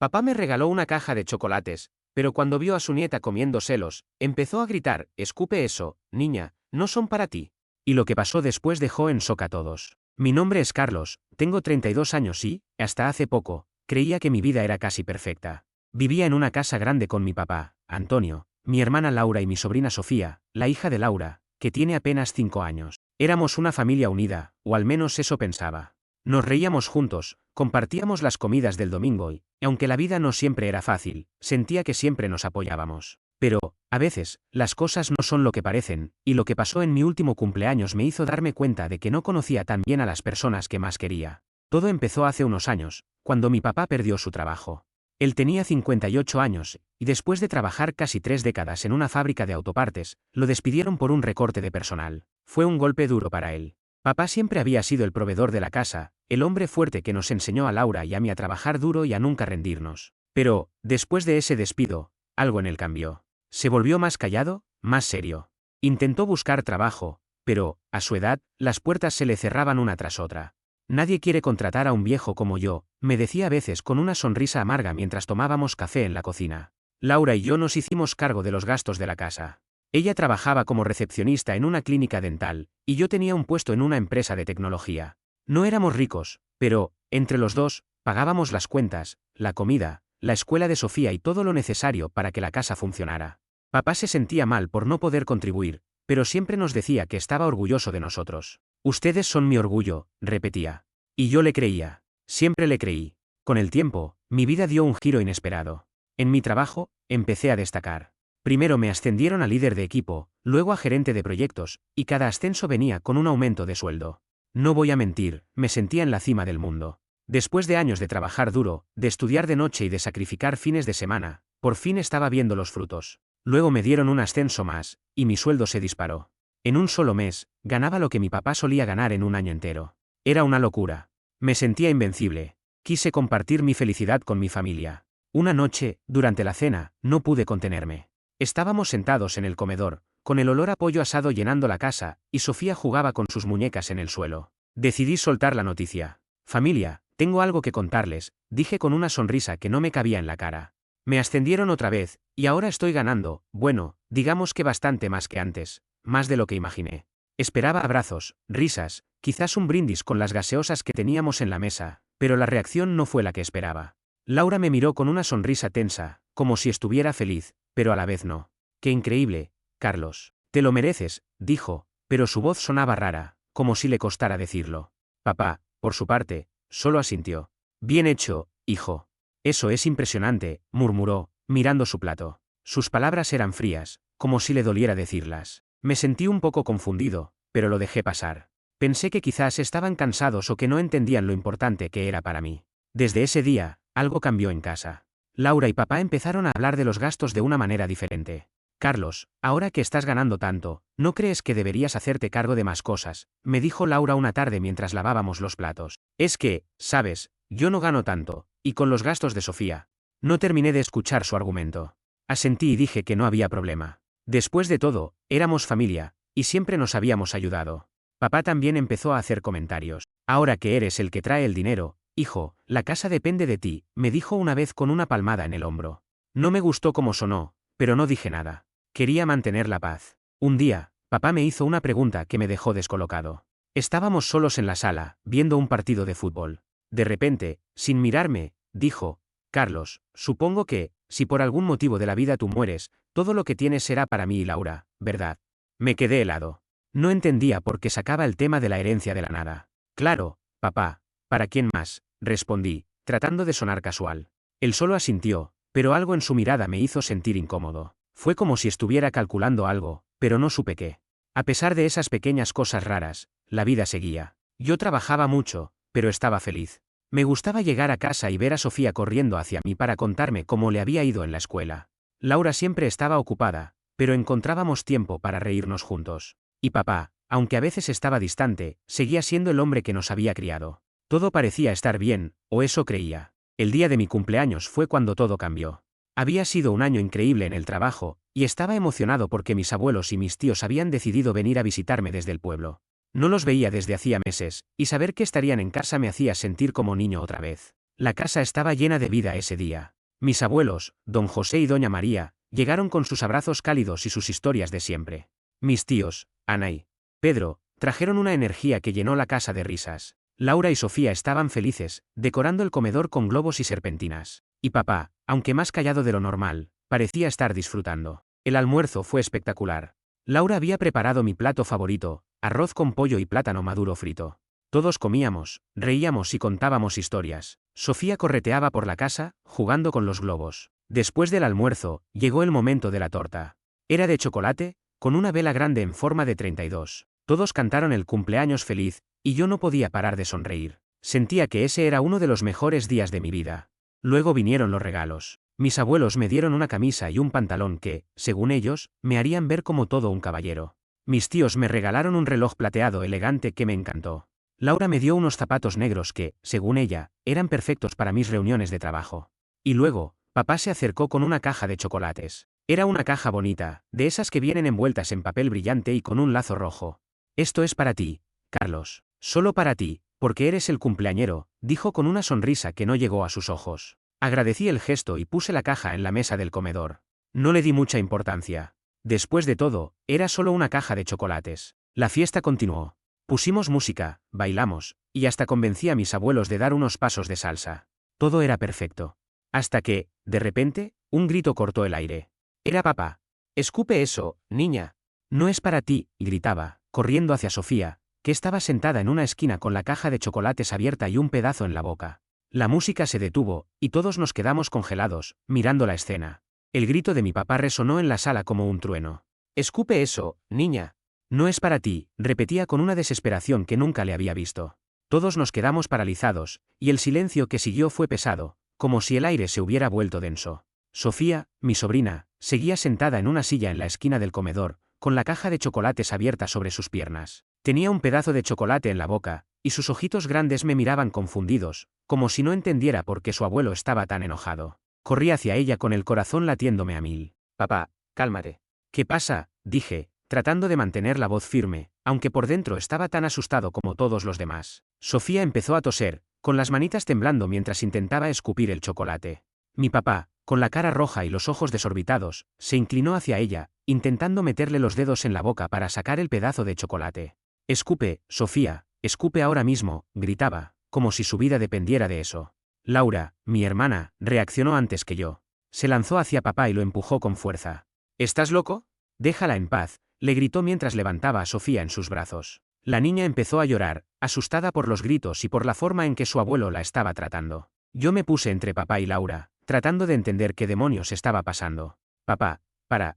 Papá me regaló una caja de chocolates, pero cuando vio a su nieta comiendo selos, empezó a gritar: «Escupe eso, niña, no son para ti». Y lo que pasó después dejó en shock a todos. Mi nombre es Carlos, tengo 32 años y, hasta hace poco, creía que mi vida era casi perfecta. Vivía en una casa grande con mi papá, Antonio, mi hermana Laura y mi sobrina Sofía, la hija de Laura, que tiene apenas 5 años. Éramos una familia unida, o al menos eso pensaba. Nos reíamos juntos, compartíamos las comidas del domingo y, aunque la vida no siempre era fácil, sentía que siempre nos apoyábamos. Pero, a veces, las cosas no son lo que parecen, y lo que pasó en mi último cumpleaños me hizo darme cuenta de que no conocía tan bien a las personas que más quería. Todo empezó hace unos años, cuando mi papá perdió su trabajo. Él tenía 58 años, y después de trabajar casi 3 décadas en una fábrica de autopartes, lo despidieron por un recorte de personal. Fue un golpe duro para él. Papá siempre había sido el proveedor de la casa, el hombre fuerte que nos enseñó a Laura y a mí a trabajar duro y a nunca rendirnos. Pero, después de ese despido, algo en él cambió. Se volvió más callado, más serio. Intentó buscar trabajo, pero, a su edad, las puertas se le cerraban una tras otra. «Nadie quiere contratar a un viejo como yo», me decía a veces con una sonrisa amarga mientras tomábamos café en la cocina. Laura y yo nos hicimos cargo de los gastos de la casa. Ella trabajaba como recepcionista en una clínica dental, y yo tenía un puesto en una empresa de tecnología. No éramos ricos, pero, entre los dos, pagábamos las cuentas, la comida, la escuela de Sofía y todo lo necesario para que la casa funcionara. Papá se sentía mal por no poder contribuir, pero siempre nos decía que estaba orgulloso de nosotros. «Ustedes son mi orgullo», repetía. Y yo le creía. Siempre le creí. Con el tiempo, mi vida dio un giro inesperado. En mi trabajo, empecé a destacar. Primero me ascendieron a líder de equipo, luego a gerente de proyectos, y cada ascenso venía con un aumento de sueldo. No voy a mentir, me sentía en la cima del mundo. Después de años de trabajar duro, de estudiar de noche y de sacrificar fines de semana, por fin estaba viendo los frutos. Luego me dieron un ascenso más, y mi sueldo se disparó. En un solo mes, ganaba lo que mi papá solía ganar en un año entero. Era una locura. Me sentía invencible. Quise compartir mi felicidad con mi familia. Una noche, durante la cena, no pude contenerme. Estábamos sentados en el comedor, con el olor a pollo asado llenando la casa, y Sofía jugaba con sus muñecas en el suelo. Decidí soltar la noticia. «Familia, tengo algo que contarles», dije con una sonrisa que no me cabía en la cara. Me ascendieron otra vez, y ahora estoy ganando, bueno, digamos que bastante más que antes, más de lo que imaginé. Esperaba abrazos, risas, quizás un brindis con las gaseosas que teníamos en la mesa, pero la reacción no fue la que esperaba. Laura me miró con una sonrisa tensa, como si estuviera feliz, pero a la vez no. «Qué increíble, Carlos. Te lo mereces», dijo, pero su voz sonaba rara, como si le costara decirlo. Papá, por su parte, solo asintió. «Bien hecho, hijo». «Eso es impresionante», murmuró, mirando su plato. Sus palabras eran frías, como si le doliera decirlas. Me sentí un poco confundido, pero lo dejé pasar. Pensé que quizás estaban cansados o que no entendían lo importante que era para mí. Desde ese día, algo cambió en casa. Laura y papá empezaron a hablar de los gastos de una manera diferente. «Carlos, ahora que estás ganando tanto, ¿no crees que deberías hacerte cargo de más cosas?», me dijo Laura una tarde mientras lavábamos los platos. «Es que, sabes, yo no gano tanto, y con los gastos de Sofía». No terminé de escuchar su argumento. Asentí y dije que no había problema. Después de todo, éramos familia, y siempre nos habíamos ayudado. Papá también empezó a hacer comentarios. «Ahora que eres el que trae el dinero, hijo, la casa depende de ti», me dijo una vez con una palmada en el hombro. No me gustó cómo sonó, pero no dije nada. Quería mantener la paz. Un día, papá me hizo una pregunta que me dejó descolocado. Estábamos solos en la sala, viendo un partido de fútbol. De repente, sin mirarme, dijo: «Carlos, supongo que, si por algún motivo de la vida tú mueres, todo lo que tienes será para mí y Laura, ¿verdad?». Me quedé helado. No entendía por qué sacaba el tema de la herencia de la nada. «Claro, papá, ¿para quién más?», respondí, tratando de sonar casual. Él solo asintió, pero algo en su mirada me hizo sentir incómodo. Fue como si estuviera calculando algo, pero no supe qué. A pesar de esas pequeñas cosas raras, la vida seguía. Yo trabajaba mucho, pero estaba feliz. Me gustaba llegar a casa y ver a Sofía corriendo hacia mí para contarme cómo le había ido en la escuela. Laura siempre estaba ocupada, pero encontrábamos tiempo para reírnos juntos. Y papá, aunque a veces estaba distante, seguía siendo el hombre que nos había criado. Todo parecía estar bien, o eso creía. El día de mi cumpleaños fue cuando todo cambió. Había sido un año increíble en el trabajo, y estaba emocionado porque mis abuelos y mis tíos habían decidido venir a visitarme desde el pueblo. No los veía desde hacía meses, y saber que estarían en casa me hacía sentir como niño otra vez. La casa estaba llena de vida ese día. Mis abuelos, don José y doña María, llegaron con sus abrazos cálidos y sus historias de siempre. Mis tíos, Ana y Pedro, trajeron una energía que llenó la casa de risas. Laura y Sofía estaban felices, decorando el comedor con globos y serpentinas. Y papá, aunque más callado de lo normal, parecía estar disfrutando. El almuerzo fue espectacular. Laura había preparado mi plato favorito, arroz con pollo y plátano maduro frito. Todos comíamos, reíamos y contábamos historias. Sofía correteaba por la casa, jugando con los globos. Después del almuerzo, llegó el momento de la torta. Era de chocolate, con una vela grande en forma de 32. Todos cantaron el cumpleaños feliz, y yo no podía parar de sonreír. Sentía que ese era uno de los mejores días de mi vida. Luego vinieron los regalos. Mis abuelos me dieron una camisa y un pantalón que, según ellos, me harían ver como todo un caballero. Mis tíos me regalaron un reloj plateado elegante que me encantó. Laura me dio unos zapatos negros que, según ella, eran perfectos para mis reuniones de trabajo. Y luego, papá se acercó con una caja de chocolates. Era una caja bonita, de esas que vienen envueltas en papel brillante y con un lazo rojo. Esto es para ti, Carlos. Solo para ti, porque eres el cumpleañero, dijo con una sonrisa que no llegó a sus ojos. Agradecí el gesto y puse la caja en la mesa del comedor. No le di mucha importancia. Después de todo, era solo una caja de chocolates. La fiesta continuó. Pusimos música, bailamos, y hasta convencí a mis abuelos de dar unos pasos de salsa. Todo era perfecto. Hasta que, de repente, un grito cortó el aire. Era papá. Escupe eso, niña. No es para ti, gritaba, corriendo hacia Sofía, que estaba sentada en una esquina con la caja de chocolates abierta y un pedazo en la boca. La música se detuvo, y todos nos quedamos congelados, mirando la escena. El grito de mi papá resonó en la sala como un trueno. Escupe eso, niña. No es para ti, repetía con una desesperación que nunca le había visto. Todos nos quedamos paralizados, y el silencio que siguió fue pesado, como si el aire se hubiera vuelto denso. Sofía, mi sobrina, seguía sentada en una silla en la esquina del comedor, con la caja de chocolates abierta sobre sus piernas. Tenía un pedazo de chocolate en la boca, y sus ojitos grandes me miraban confundidos, como si no entendiera por qué su abuelo estaba tan enojado. Corrí hacia ella con el corazón latiéndome a mil. Papá, cálmate. ¿Qué pasa?, dije, tratando de mantener la voz firme, aunque por dentro estaba tan asustado como todos los demás. Sofía empezó a toser, con las manitas temblando mientras intentaba escupir el chocolate. Mi papá, con la cara roja y los ojos desorbitados, se inclinó hacia ella, intentando meterle los dedos en la boca para sacar el pedazo de chocolate. Escupe, Sofía, escupe ahora mismo, gritaba, como si su vida dependiera de eso. Laura, mi hermana, reaccionó antes que yo. Se lanzó hacia papá y lo empujó con fuerza. ¿Estás loco? Déjala en paz, le gritó mientras levantaba a Sofía en sus brazos. La niña empezó a llorar, asustada por los gritos y por la forma en que su abuelo la estaba tratando. Yo me puse entre papá y Laura, tratando de entender qué demonios estaba pasando. Papá,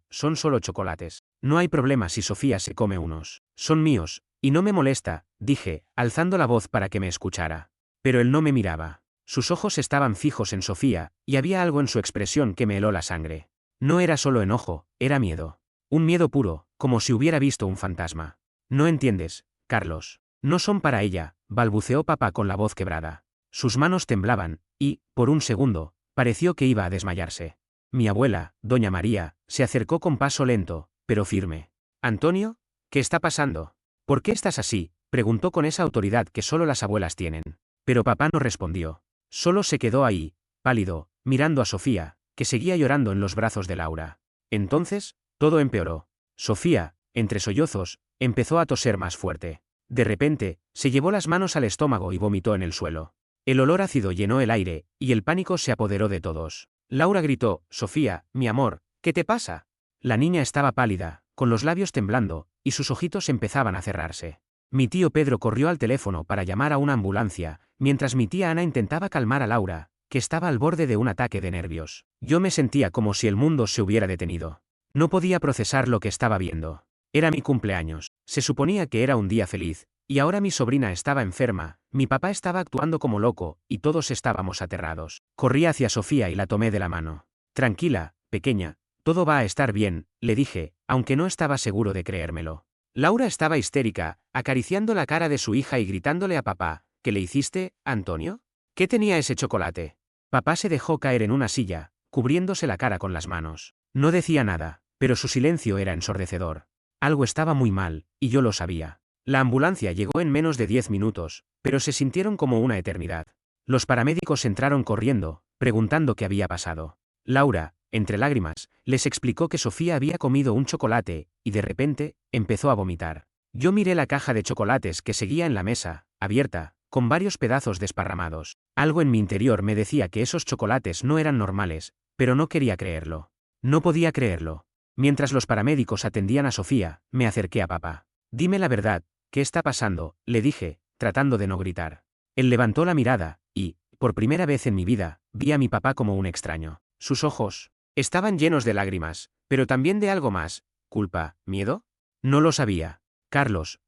son solo chocolates. No hay problema si Sofía se come unos. Son míos, y no me molesta, dije, alzando la voz para que me escuchara. Pero él no me miraba. Sus ojos estaban fijos en Sofía, y había algo en su expresión que me heló la sangre. No era solo enojo, era miedo. Un miedo puro, como si hubiera visto un fantasma. No entiendes, Carlos. No son para ella, balbuceó papá con la voz quebrada. Sus manos temblaban, y, por un segundo, pareció que iba a desmayarse. Mi abuela, doña María, se acercó con paso lento, pero firme. «Antonio, ¿qué está pasando? ¿Por qué estás así?», preguntó con esa autoridad que solo las abuelas tienen. Pero papá no respondió. Solo se quedó ahí, pálido, mirando a Sofía, que seguía llorando en los brazos de Laura. Entonces, todo empeoró. Sofía, entre sollozos, empezó a toser más fuerte. De repente, se llevó las manos al estómago y vomitó en el suelo. El olor ácido llenó el aire, y el pánico se apoderó de todos. Laura gritó: «Sofía, mi amor, ¿qué te pasa?». La niña estaba pálida, con los labios temblando, y sus ojitos empezaban a cerrarse. Mi tío Pedro corrió al teléfono para llamar a una ambulancia, mientras mi tía Ana intentaba calmar a Laura, que estaba al borde de un ataque de nervios. Yo me sentía como si el mundo se hubiera detenido. No podía procesar lo que estaba viendo. Era mi cumpleaños. Se suponía que era un día feliz, y ahora mi sobrina estaba enferma, mi papá estaba actuando como loco, y todos estábamos aterrados. Corrí hacia Sofía y la tomé de la mano. «Tranquila, pequeña, todo va a estar bien», le dije, aunque no estaba seguro de creérmelo. Laura estaba histérica, acariciando la cara de su hija y gritándole a papá: «¿Qué le hiciste, Antonio? ¿Qué tenía ese chocolate?». Papá se dejó caer en una silla, cubriéndose la cara con las manos. No decía nada, pero su silencio era ensordecedor. Algo estaba muy mal, y yo lo sabía. La ambulancia llegó en menos de 10 minutos, pero se sintieron como una eternidad. Los paramédicos entraron corriendo, preguntando qué había pasado. Laura, entre lágrimas, les explicó que Sofía había comido un chocolate, y de repente, empezó a vomitar. Yo miré la caja de chocolates que seguía en la mesa, abierta, con varios pedazos desparramados. Algo en mi interior me decía que esos chocolates no eran normales, pero no quería creerlo. No podía creerlo. Mientras los paramédicos atendían a Sofía, me acerqué a papá. Dime la verdad, ¿qué está pasando?, le dije, tratando de no gritar. Él levantó la mirada, y, por primera vez en mi vida, vi a mi papá como un extraño. Sus ojos estaban llenos de lágrimas, pero también de algo más. ¿Culpa? ¿Miedo? No lo sabía. Carlos,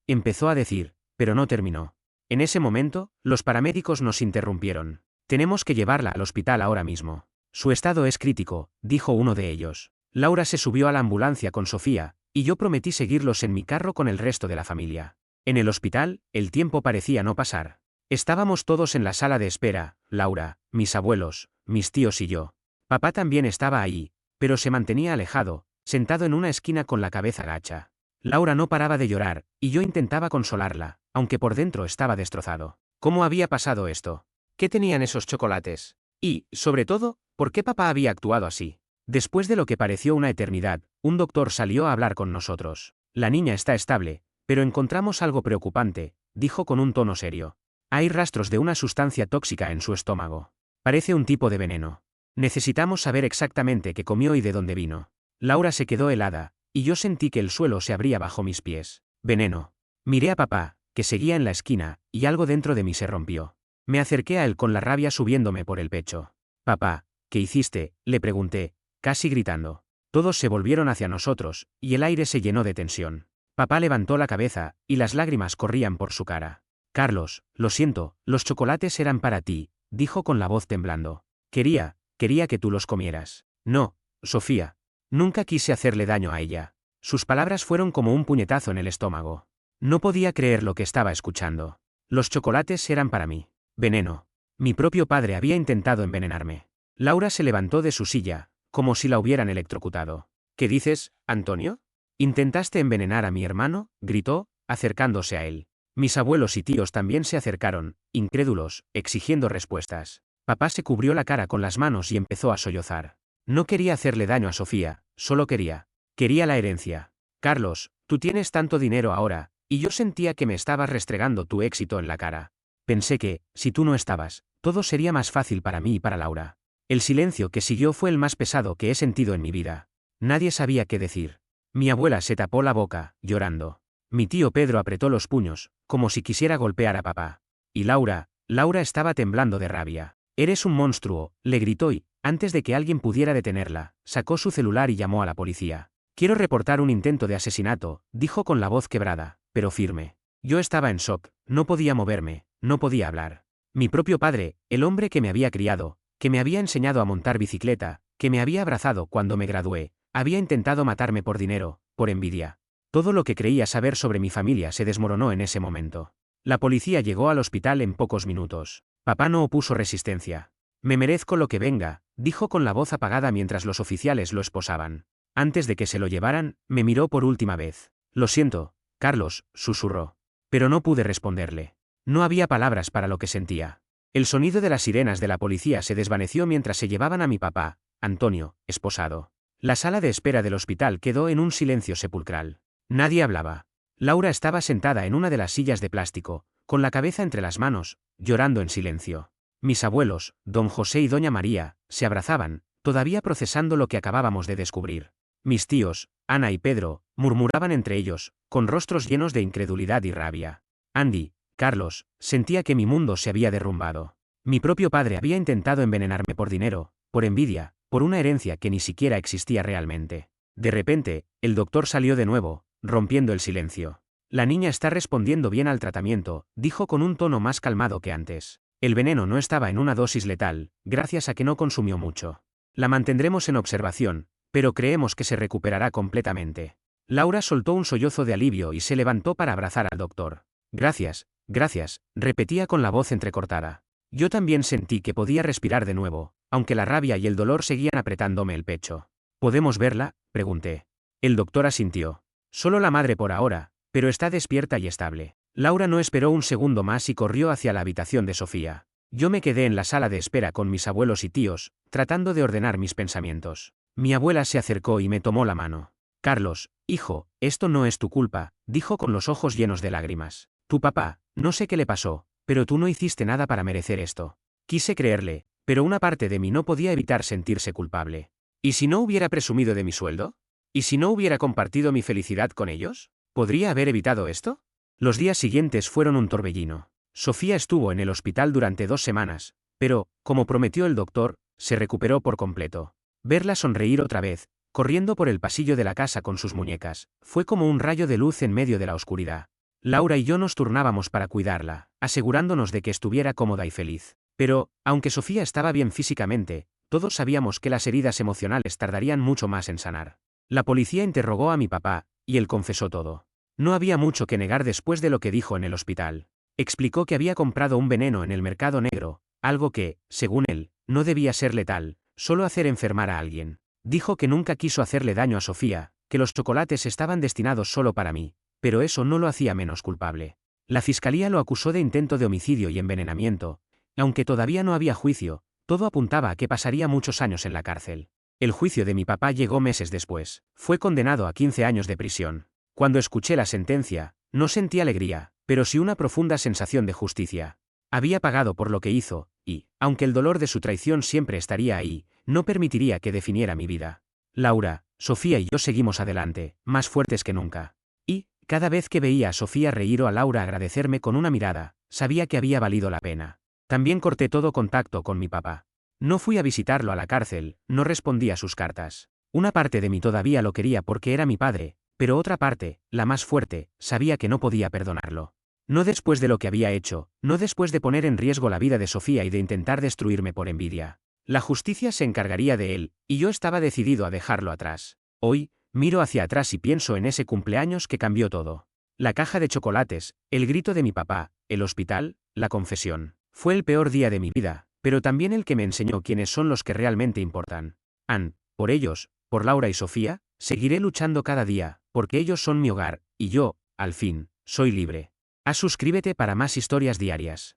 empezó a decir, pero no terminó. En ese momento, los paramédicos nos interrumpieron. Tenemos que llevarla al hospital ahora mismo. Su estado es crítico, dijo uno de ellos. Laura se subió a la ambulancia con Sofía, y yo prometí seguirlos en mi carro con el resto de la familia. En el hospital, el tiempo parecía no pasar. Estábamos todos en la sala de espera, Laura, mis abuelos, mis tíos y yo. Papá también estaba allí, pero se mantenía alejado, sentado en una esquina con la cabeza gacha. Laura no paraba de llorar, y yo intentaba consolarla, aunque por dentro estaba destrozado. ¿Cómo había pasado esto? ¿Qué tenían esos chocolates? Y, sobre todo, ¿por qué papá había actuado así? Después de lo que pareció una eternidad, un doctor salió a hablar con nosotros. La niña está estable, pero encontramos algo preocupante, dijo con un tono serio. Hay rastros de una sustancia tóxica en su estómago. Parece un tipo de veneno. Necesitamos saber exactamente qué comió y de dónde vino. Laura se quedó helada, y yo sentí que el suelo se abría bajo mis pies. Veneno. Miré a papá, que seguía en la esquina, y algo dentro de mí se rompió. Me acerqué a él con la rabia subiéndome por el pecho. Papá, ¿qué hiciste?, le pregunté, casi gritando. Todos se volvieron hacia nosotros, y el aire se llenó de tensión. Papá levantó la cabeza, y las lágrimas corrían por su cara. Carlos, lo siento, los chocolates eran para ti, dijo con la voz temblando. Quería que tú los comieras. No, Sofía. Nunca quise hacerle daño a ella. Sus palabras fueron como un puñetazo en el estómago. No podía creer lo que estaba escuchando. Los chocolates eran para mí. Veneno. Mi propio padre había intentado envenenarme. Laura se levantó de su silla, como si la hubieran electrocutado. ¿Qué dices, Antonio? ¿Intentaste envenenar a mi hermano?, gritó, acercándose a él. Mis abuelos y tíos también se acercaron, incrédulos, exigiendo respuestas. Papá se cubrió la cara con las manos y empezó a sollozar. No quería hacerle daño a Sofía, solo quería la herencia. Carlos, tú tienes tanto dinero ahora, y yo sentía que me estabas restregando tu éxito en la cara. Pensé que, si tú no estabas, todo sería más fácil para mí y para Laura. El silencio que siguió fue el más pesado que he sentido en mi vida. Nadie sabía qué decir. Mi abuela se tapó la boca, llorando. Mi tío Pedro apretó los puños, como si quisiera golpear a papá. Y Laura estaba temblando de rabia. Eres un monstruo, le gritó y, antes de que alguien pudiera detenerla, sacó su celular y llamó a la policía. Quiero reportar un intento de asesinato, dijo con la voz quebrada, pero firme. Yo estaba en shock, no podía moverme, no podía hablar. Mi propio padre, el hombre que me había criado, que me había enseñado a montar bicicleta, que me había abrazado cuando me gradué, había intentado matarme por dinero, por envidia. Todo lo que creía saber sobre mi familia se desmoronó en ese momento. La policía llegó al hospital en pocos minutos. Papá no opuso resistencia. Me merezco lo que venga, dijo con la voz apagada mientras los oficiales lo esposaban. Antes de que se lo llevaran, me miró por última vez. Lo siento, Carlos, susurró. Pero no pude responderle. No había palabras para lo que sentía. El sonido de las sirenas de la policía se desvaneció mientras se llevaban a mi papá, Antonio, esposado. La sala de espera del hospital quedó en un silencio sepulcral. Nadie hablaba. Laura estaba sentada en una de las sillas de plástico, con la cabeza entre las manos, llorando en silencio. Mis abuelos, don José y doña María, se abrazaban, todavía procesando lo que acabábamos de descubrir. Mis tíos, Ana y Pedro, murmuraban entre ellos, con rostros llenos de incredulidad y rabia. Andy, Carlos, sentía que mi mundo se había derrumbado. Mi propio padre había intentado envenenarme por dinero, por envidia, por una herencia que ni siquiera existía realmente. De repente, el doctor salió de nuevo, rompiendo el silencio. La niña está respondiendo bien al tratamiento, dijo con un tono más calmado que antes. El veneno no estaba en una dosis letal, gracias a que no consumió mucho. La mantendremos en observación, pero creemos que se recuperará completamente. Laura soltó un sollozo de alivio y se levantó para abrazar al doctor. Gracias, repetía con la voz entrecortada. Yo también sentí que podía respirar de nuevo, aunque la rabia y el dolor seguían apretándome el pecho. ¿Podemos verla?, pregunté. El doctor asintió. Solo la madre por ahora, pero está despierta y estable. Laura no esperó un segundo más y corrió hacia la habitación de Sofía. Yo me quedé en la sala de espera con mis abuelos y tíos, tratando de ordenar mis pensamientos. Mi abuela se acercó y me tomó la mano. Carlos, hijo, esto no es tu culpa, dijo con los ojos llenos de lágrimas. Tu papá, no sé qué le pasó, pero tú no hiciste nada para merecer esto. Quise creerle, pero una parte de mí no podía evitar sentirse culpable. ¿Y si no hubiera presumido de mi sueldo? ¿Y si no hubiera compartido mi felicidad con ellos? ¿Podría haber evitado esto? Los días siguientes fueron un torbellino. Sofía estuvo en el hospital durante 2 semanas, pero, como prometió el doctor, se recuperó por completo. Verla sonreír otra vez, corriendo por el pasillo de la casa con sus muñecas, fue como un rayo de luz en medio de la oscuridad. Laura y yo nos turnábamos para cuidarla, asegurándonos de que estuviera cómoda y feliz. Pero, aunque Sofía estaba bien físicamente, todos sabíamos que las heridas emocionales tardarían mucho más en sanar. La policía interrogó a mi papá, y él confesó todo. No había mucho que negar después de lo que dijo en el hospital. Explicó que había comprado un veneno en el mercado negro, algo que, según él, no debía ser letal, solo hacer enfermar a alguien. Dijo que nunca quiso hacerle daño a Sofía, que los chocolates estaban destinados solo para mí, pero eso no lo hacía menos culpable. La fiscalía lo acusó de intento de homicidio y envenenamiento, aunque todavía no había juicio, todo apuntaba a que pasaría muchos años en la cárcel. El juicio de mi papá llegó meses después. Fue condenado a 15 años de prisión. Cuando escuché la sentencia, no sentí alegría, pero sí una profunda sensación de justicia. Había pagado por lo que hizo, y, aunque el dolor de su traición siempre estaría ahí, no permitiría que definiera mi vida. Laura, Sofía y yo seguimos adelante, más fuertes que nunca. Y, cada vez que veía a Sofía reír o a Laura agradecerme con una mirada, sabía que había valido la pena. También corté todo contacto con mi papá. No fui a visitarlo a la cárcel, no respondí a sus cartas. Una parte de mí todavía lo quería porque era mi padre, pero otra parte, la más fuerte, sabía que no podía perdonarlo. No después de lo que había hecho, no después de poner en riesgo la vida de Sofía y de intentar destruirme por envidia. La justicia se encargaría de él, y yo estaba decidido a dejarlo atrás. Hoy, miro hacia atrás y pienso en ese cumpleaños que cambió todo. La caja de chocolates, el grito de mi papá, el hospital, la confesión. Fue el peor día de mi vida, pero también el que me enseñó quiénes son los que realmente importan. Por ellos, por Laura y Sofía, seguiré luchando cada día, porque ellos son mi hogar, y yo, al fin, soy libre. Suscríbete para más historias diarias.